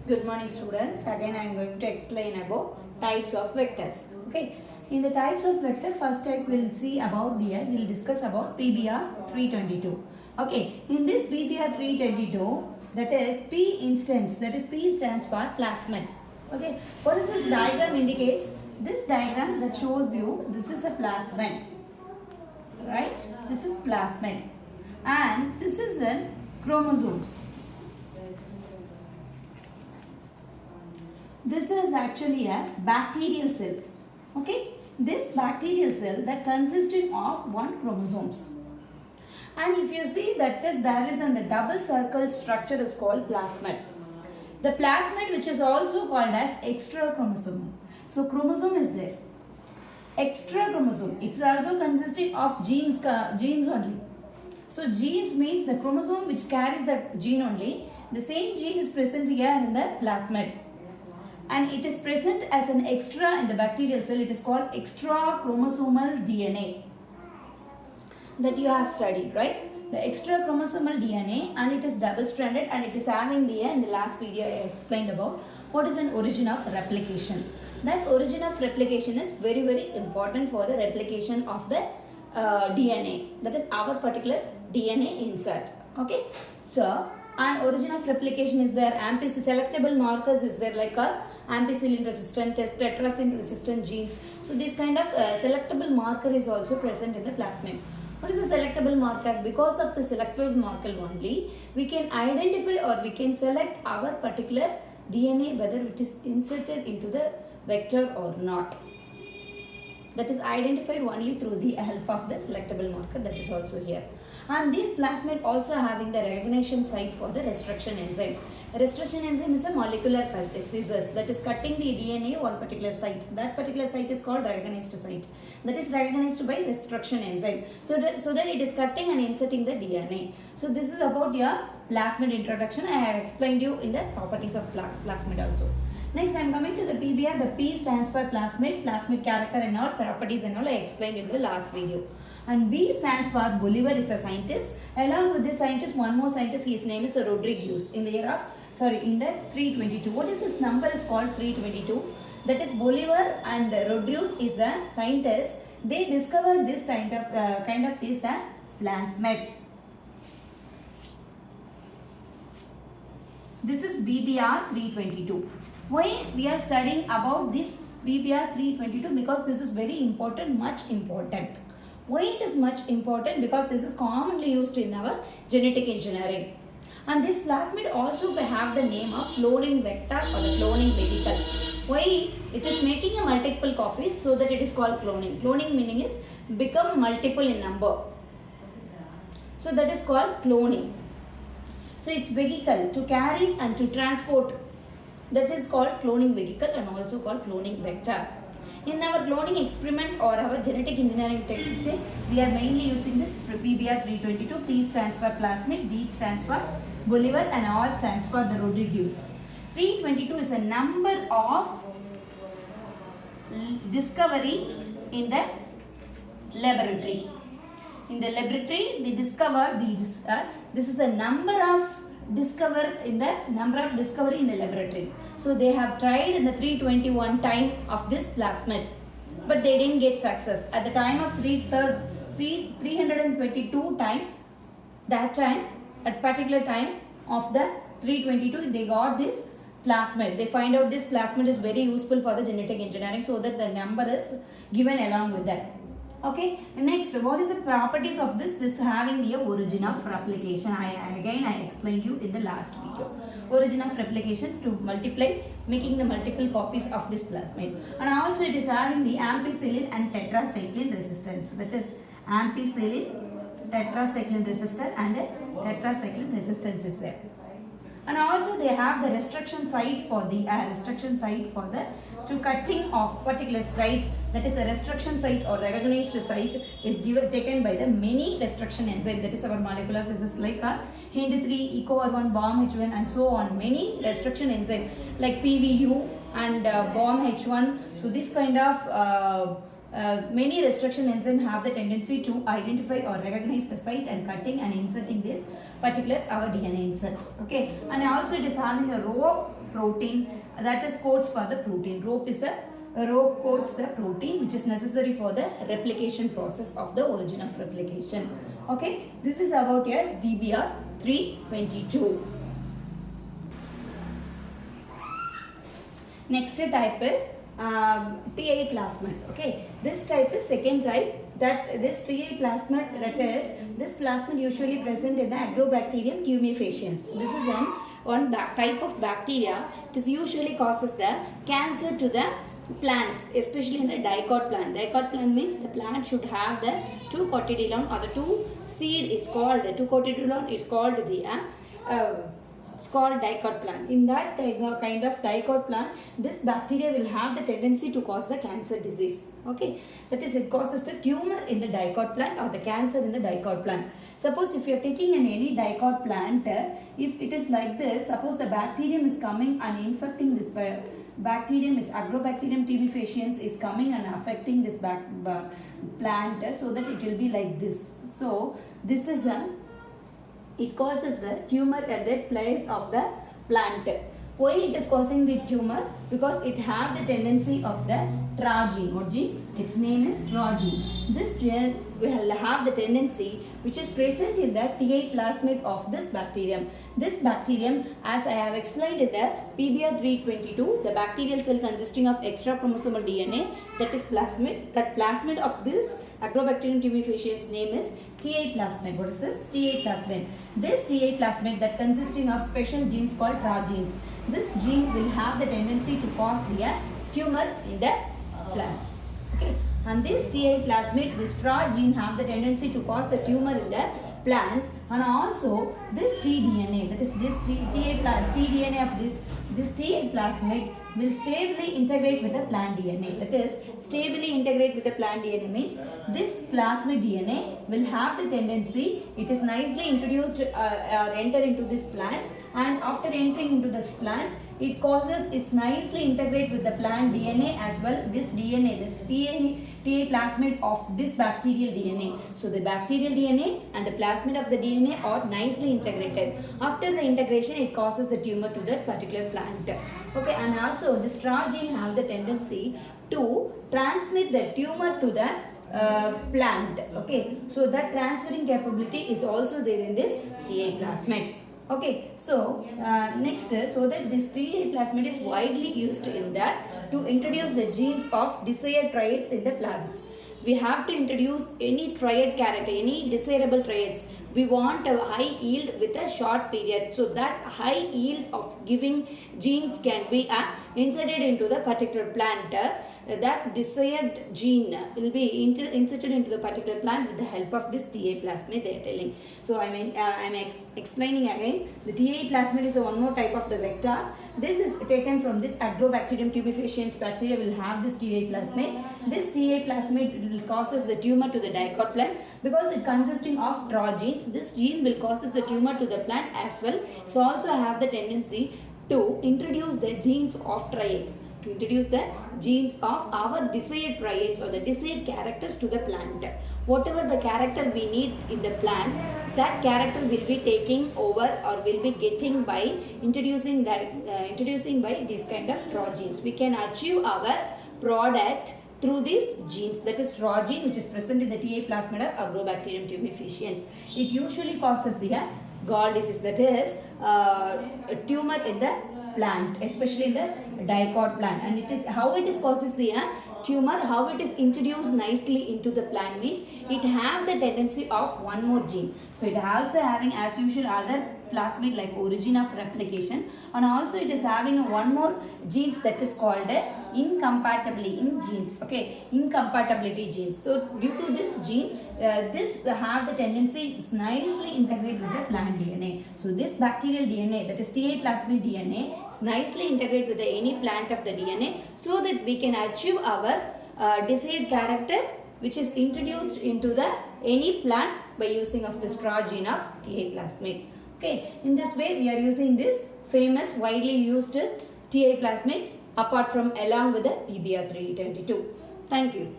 Good morning students. Again I am going to explain about types of vectors. Okay. In the types of vector, first type we'll see about here. We'll discuss about PBR 322. Okay. In this PBR 322, that is P instance. That is P stands for plasmid. Okay. What is this diagram indicates? This diagram that shows you this is a plasmid. Right? This is plasmid. And this is a chromosomes. This is actually a bacterial cell. Okay, this bacterial cell that consisting of one chromosomes. And if you see that there is a double circle structure is called plasmid. The plasmid, which is also called as extra chromosome. So chromosome is there. Extra chromosome. It's also consisting of genes only. So genes means the chromosome which carries the gene only. The same gene is present here in the plasmid. And it is present as an extra in the bacterial cell. It is called extra chromosomal DNA that you have studied, right? The extra chromosomal DNA, and it is double stranded, and it is having the, in the last video I explained about what is an origin of replication. That origin of replication is very, very important for the replication of the DNA. That is our particular DNA insert. Okay. So, and origin of replication is there. Selectable markers is there, like a ampicillin resistant, tetrasin resistant genes. So this kind of selectable marker is also present in the plasmid. What is the selectable marker? Because of the selectable marker only, we can identify or we can select our particular DNA whether it is inserted into the vector or not. That is identified only through the help of the selectable marker, that is also here. And this plasmid also having the recognition site for the restriction enzyme. Restriction enzyme is a molecular scissors that is cutting the DNA one particular site. That particular site is called recognized site. That is recognized by restriction enzyme. So that it is cutting and inserting the DNA. So this is about your plasmid introduction. I have explained you in the properties of plasmid also. Next I am coming to the PBR. The P stands for plasmid character and all, properties and all I explained in the last video. And B stands for Bolivar is a scientist. Along with this scientist, one more scientist, his name is Rodriguez in the year of, in the 322. What is this number is called 322? That is Bolivar and Rodriguez is a scientist. They discovered this kind of this plasmid. This is BBR 322. Why we are studying about this BBR 322? Because this is very important, much important. Why it is much important? Because this is commonly used in our genetic engineering. And this plasmid also have the name of cloning vector or the cloning vehicle. Why? It is making a multiple copies, so that it is called cloning. Cloning meaning is become multiple in number. So that is called cloning. So its vehicle to carry and to transport, that is called cloning vehicle and also called cloning vector. In our cloning experiment or our genetic engineering technique, we are mainly using this PBR 322. P stands for plasmid, B stands for Bolivar, and R stands for the Rodriguez. 322 is a number of discovery in the laboratory. In the laboratory, they discover these. This is the number of discovery in the laboratory. So they have tried in the 321 time of this plasmid, but they didn't get success. At the time of 322 time, that time, at particular time of the 322, they got this plasmid. They find out this plasmid is very useful for the genetic engineering, so that the number is given along with that. Okay, next, what is the properties of this? This having the origin of replication. I explained you in the last video. Origin of replication to multiply, making the multiple copies of this plasmid. And also it is having the ampicillin and tetracycline resistance. That is ampicillin, tetracycline resistor and tetracycline resistance is there. And also they have the restriction site for the to cutting of particular site, that is a restriction site or recognized site is taken by the many restriction enzyme, that is our molecular scissors like a HIND3, EcoR1, BOMH1 and so on. Many restriction enzyme like PVU and BOMH1. So this kind of many restriction enzymes have the tendency to identify or recognize the site and cutting and inserting this particular our DNA insert. Okay, and also it is having a row protein that is codes for the protein. Rope codes the protein which is necessary for the replication process of the origin of replication. Okay, this is about your PBR 322. Next type is TA plasmid. Okay, this type is second type. That this TA plasmid, that is, this plasmid usually present in the Agrobacterium tumefaciens. This is one type of bacteria. It usually causes the cancer to the plants, especially in the dicot plant. Dicot plant means the plant should have the 2-cotyledon or the 2 seed is called, 2-cotyledon is called the it's called dicot plant. In that kind of dicot plant, this bacteria will have the tendency to cause the cancer disease. Okay, that is, it causes the tumor in the dicot plant or the cancer in the dicot plant. Suppose if you are taking any dicot plant, if it is like this, suppose the bacterium is coming and infecting this bacterium is Agrobacterium tumefaciens is coming and affecting this plant, so that it will be like this. So this is it causes the tumor at the place of the plant. Why it is causing the tumor? Because it have the tendency of the TRA gene. What gene? Its name is TRA gene. This gene will have the tendency which is present in the TA plasmid of this bacterium. This bacterium, as I have explained in the PBR 322, the bacterial cell consisting of extra chromosomal DNA, that is plasmid. That plasmid of this Agrobacterium tumefaciens name is TA plasmid. What is this? TA plasmid. This TA plasmid that consisting of special genes called TRA genes. This gene will have the tendency to cause the tumor in the plants. Okay. And this TA plasmid, this TRA gene have the tendency to cause the tumor in the plants, and also this tDNA, that is this tDNA of this TA plasmid will stably integrate with the plant DNA. That is, stably integrate with the plant DNA means this plasmid DNA will have the tendency, it is nicely introduced enter into this plant, and after entering into this plant, it causes it's nicely integrate with the plant DNA as well. This DNA, this TA plasmid of this bacterial DNA. So the bacterial DNA and the plasmid of the DNA are nicely integrated. After the integration, it causes the tumor to that particular plant. Okay, and also this TRA gene have the tendency to transmit the tumor to the plant. Okay, so that transferring capability is also there in this TA plasmid. Okay, so next, so that this TA plasmid is widely used in that to introduce the genes of desired traits in the plants. We have to introduce any trait character, any desirable traits. We want a high yield with a short period. So that high yield of giving genes can be inserted into the particular plant. That desired gene will be inserted into the particular plant with the help of this TA plasmid, they are telling. So I mean, I'm explaining again. The TA plasmid is one more type of the vector. This is taken from this Agrobacterium tumefaciens bacteria will have this TA plasmid. This TA plasmid will causes the tumor to the dicot plant because it consisting of TRA genes. This gene will causes the tumor to the plant as well. So also have the tendency to introduce the genes of traits, to introduce the genes of our desired traits or the desired characters to the plant. Whatever the character we need in the plant, that character will be taking over or will be getting by introducing by these kind of TRA genes. We can achieve our product through these genes, that is TRA gene which is present in the TA plasmid of Agrobacterium tumefaciens. It usually causes the gall disease, that is a tumor in the plant, especially in the dicot plant. And it is how it is causes the tumor, how it is introduced nicely into the plant means it have the tendency of one more gene. So it also having as usual other plasmid like origin of replication, and also it is having one more genes that is called incompatibility in genes. Okay, incompatibility genes. So due to this gene, this have the tendency is nicely integrate with the plant DNA. So this bacterial DNA, that is TA plasmid DNA, is nicely integrate with any plant of the DNA, so that we can achieve our desired character which is introduced into the any plant by using of this TRA gene of TA plasmid. Okay, in this way we are using this famous widely used TA plasmid apart from along with the PBR 322. Thank you.